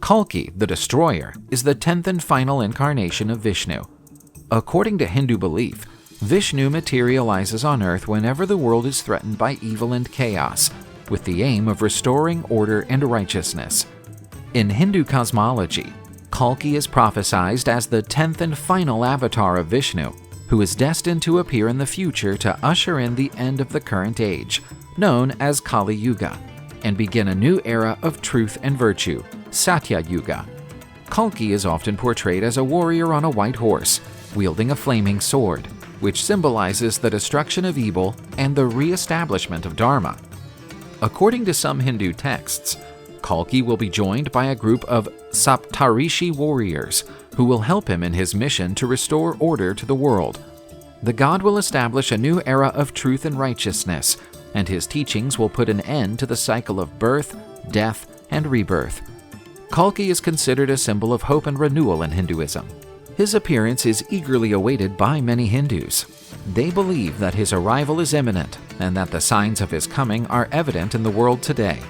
Kalki, the Destroyer, is the 10th and final incarnation of Vishnu. According to Hindu belief, Vishnu materializes on earth whenever the world is threatened by evil and chaos, with the aim of restoring order and righteousness. In Hindu cosmology, Kalki is prophesied as the 10th and final avatar of Vishnu, who is destined to appear in the future to usher in the end of the current age, known as Kali Yuga, and begin a new era of truth and virtue, Satya Yuga. Kalki is often portrayed as a warrior on a white horse, wielding a flaming sword, which symbolizes the destruction of evil and the re-establishment of Dharma. According to some Hindu texts, Kalki will be joined by a group of Saptarishi warriors who will help him in his mission to restore order to the world. The god will establish a new era of truth and righteousness, and his teachings will put an end to the cycle of birth, death, and rebirth. Kalki is considered a symbol of hope and renewal in Hinduism. His appearance is eagerly awaited by many Hindus. They believe that his arrival is imminent and that the signs of his coming are evident in the world today.